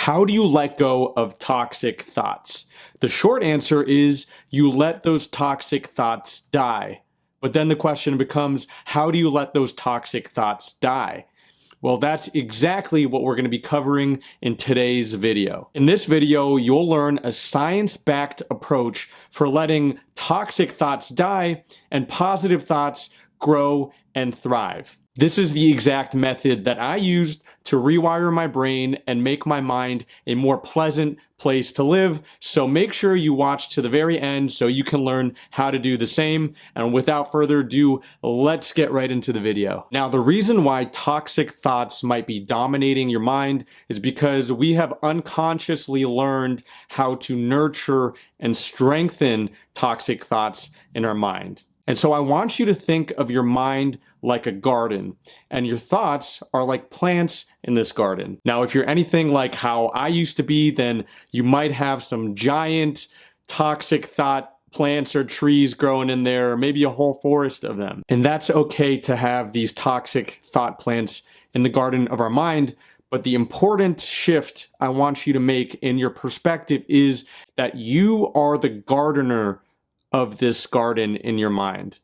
How do you let go of toxic thoughts? The short answer is you let those toxic thoughts die. But then the question becomes, how do you let those toxic thoughts die? Well, that's exactly what we're going to be covering in today's video. In this video, you'll learn a science-backed approach for letting toxic thoughts die and positive thoughts grow and thrive. This is the exact method that I used to rewire my brain and make my mind a more pleasant place to live. So make sure you watch to the very end so you can learn how to do the same. And without further ado, let's get right into the video. Now, the reason why toxic thoughts might be dominating your mind is because we have unconsciously learned how to nurture and strengthen toxic thoughts in our mind. And so I want you to think of your mind like a garden, and your thoughts are like plants in this garden. Now, if you're anything like how I used to be, then you might have some giant toxic thought plants or trees growing in there, or maybe a whole forest of them. And that's okay to have these toxic thought plants in the garden of our mind. But the important shift I want you to make in your perspective is that you are the gardener of this garden in your mind.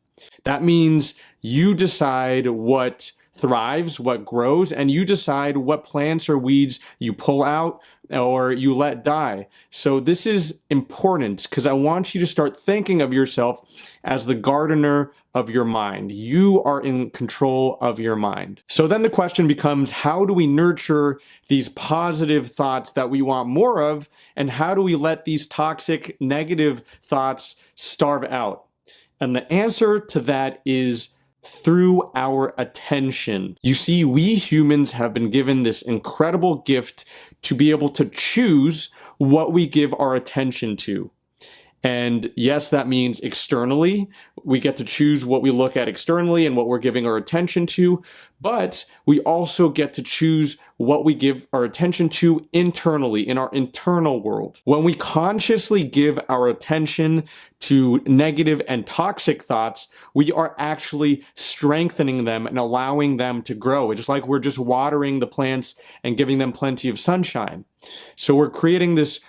That means you decide what thrives, what grows, and you decide what plants or weeds you pull out or you let die. So this is important because I want you to start thinking of yourself as the gardener of your mind. You are in control of your mind. So then the question becomes, how do we nurture these positive thoughts that we want more of? And how do we let these toxic, negative thoughts starve out? And the answer to that is through our attention. You see, we humans have been given this incredible gift to be able to choose what we give our attention to. And yes, that means externally. We get to choose what we look at externally and what we're giving our attention to, but we also get to choose what we give our attention to internally, in our internal world. When we consciously give our attention to negative and toxic thoughts, we are actually strengthening them and allowing them to grow. It's just like we're just watering the plants and giving them plenty of sunshine. So we're creating this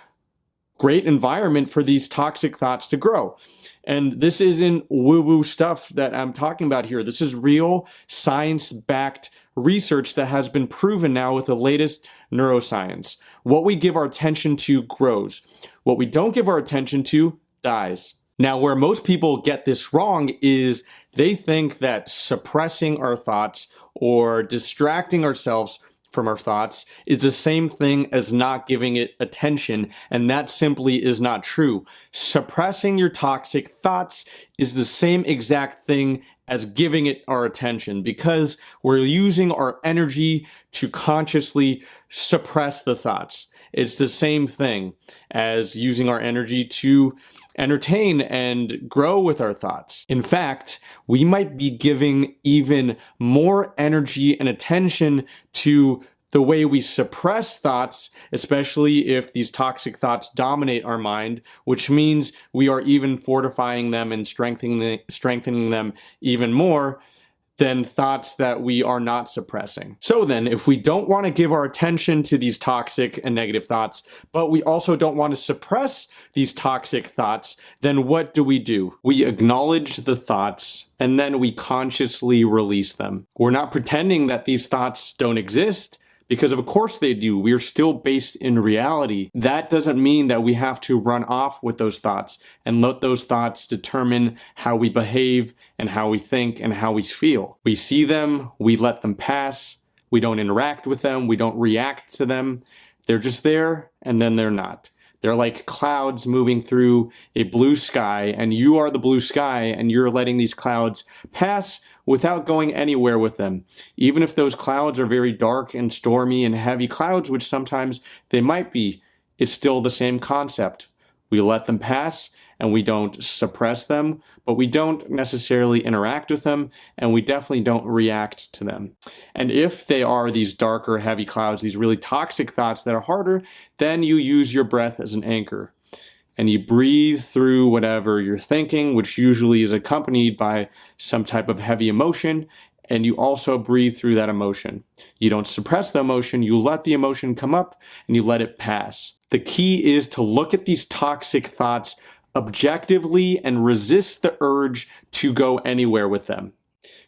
great environment for these toxic thoughts to grow. And this isn't woo-woo stuff that I'm talking about here. This is real science-backed research that has been proven now with the latest neuroscience. What we give our attention to grows. What we don't give our attention to dies. Now, where most people get this wrong is they think that suppressing our thoughts or distracting ourselves from our thoughts is the same thing as not giving it attention, and that simply is not true. Suppressing your toxic thoughts is the same exact thing as giving it our attention, because we're using our energy to consciously suppress the thoughts. It's the same thing as using our energy to entertain and grow with our thoughts. In fact, we might be giving even more energy and attention to the way we suppress thoughts, especially if these toxic thoughts dominate our mind, which means we are even fortifying them and strengthening them even more than thoughts that we are not suppressing. So then, if we don't want to give our attention to these toxic and negative thoughts, but we also don't want to suppress these toxic thoughts, then what do? We acknowledge the thoughts and then we consciously release them. We're not pretending that these thoughts don't exist, because of course they do. We are still based in reality. That doesn't mean that we have to run off with those thoughts and let those thoughts determine how we behave and how we think and how we feel. We see them, we let them pass, we don't interact with them, we don't react to them. They're just there and then they're not. They're like clouds moving through a blue sky, and you are the blue sky, and you're letting these clouds pass without going anywhere with them. Even if those clouds are very dark and stormy and heavy clouds, which sometimes they might be, it's still the same concept. We let them pass and we don't suppress them, but we don't necessarily interact with them, and we definitely don't react to them. And if they are these darker, heavy clouds, these really toxic thoughts that are harder, then you use your breath as an anchor. And you breathe through whatever you're thinking, which usually is accompanied by some type of heavy emotion, and you also breathe through that emotion. You don't suppress the emotion, you let the emotion come up and you let it pass. The key is to look at these toxic thoughts objectively and resist the urge to go anywhere with them.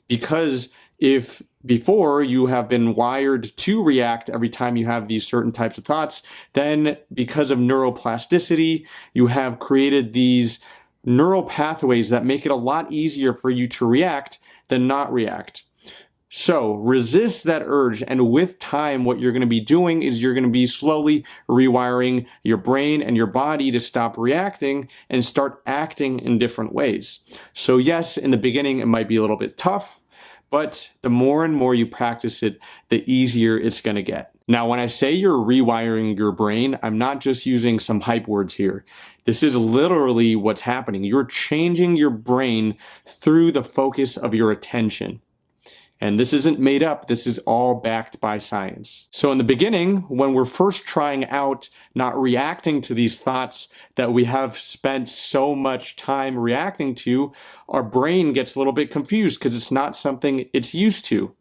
Because if before you have been wired to react every time you have these certain types of thoughts, then because of neuroplasticity, you have created these neural pathways that make it a lot easier for you to react than not react. So resist that urge, and with time, what you're going to be doing is you're going to be slowly rewiring your brain and your body to stop reacting and start acting in different ways. So yes, in the beginning, it might be a little bit tough, but the more and more you practice it, the easier it's going to get. Now, when I say you're rewiring your brain, I'm not just using some hype words here. This is literally what's happening. You're changing your brain through the focus of your attention. And this isn't made up, this is all backed by science. So in the beginning, when we're first trying out not reacting to these thoughts that we have spent so much time reacting to, our brain gets a little bit confused because it's not something it's used to.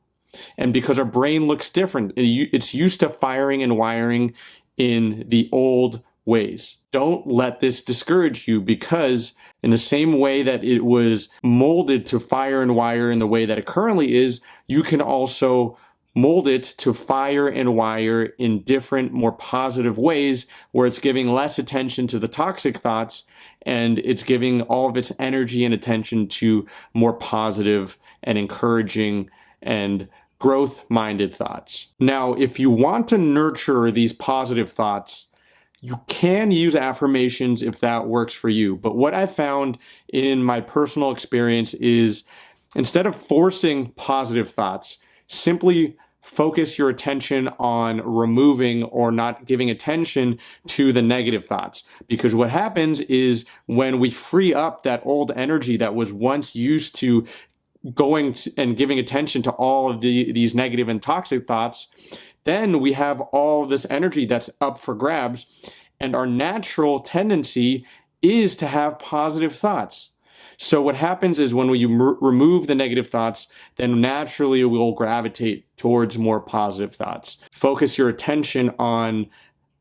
And because our brain looks different, it's used to firing and wiring in the old ways. Don't let this discourage you, because in the same way that it was molded to fire and wire in the way that it currently is, you can also mold it to fire and wire in different, more positive ways, where it's giving less attention to the toxic thoughts and it's giving all of its energy and attention to more positive and encouraging and growth-minded thoughts. Now, if you want to nurture these positive thoughts, you can use affirmations if that works for you. But what I found in my personal experience is, instead of forcing positive thoughts, simply focus your attention on removing or not giving attention to the negative thoughts. Because what happens is, when we free up that old energy that was once used to going and giving attention to all of these negative and toxic thoughts, then we have all this energy that's up for grabs, and our natural tendency is to have positive thoughts. So what happens is, when we remove the negative thoughts, then naturally we'll gravitate towards more positive thoughts. Focus your attention on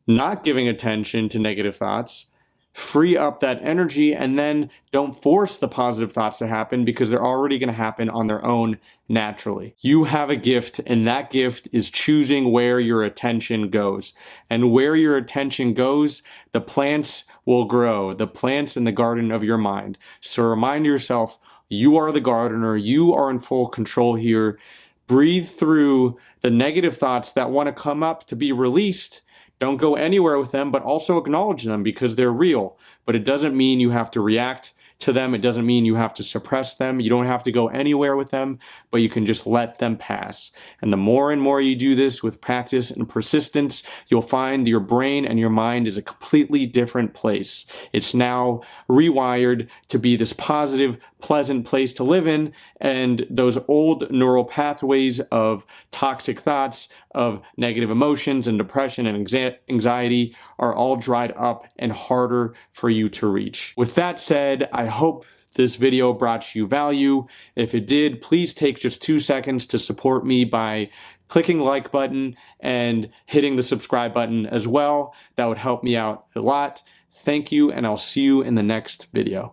not giving attention to negative thoughts, free up that energy, and then don't force the positive thoughts to happen, because they're already going to happen on their own naturally. You have a gift, and that gift is choosing where your attention goes. And where your attention goes, the plants will grow, the plants in the garden of your mind. So remind yourself, you are the gardener, you are in full control here. Breathe through the negative thoughts that want to come up to be released. Don't go anywhere with them, but also acknowledge them, because they're real. But it doesn't mean you have to react to them. It doesn't mean you have to suppress them. You don't have to go anywhere with them, but you can just let them pass. And the more and more you do this with practice and persistence, you'll find your brain and your mind is a completely different place. It's now rewired to be this positive, pleasant place to live in, and those old neural pathways of toxic thoughts, of negative emotions and depression and anxiety are all dried up and harder for you to reach. With that said, I hope this video brought you value. If it did, please take just 2 seconds to support me by clicking the like button and hitting the subscribe button as well. That would help me out a lot. Thank you, and I'll see you in the next video.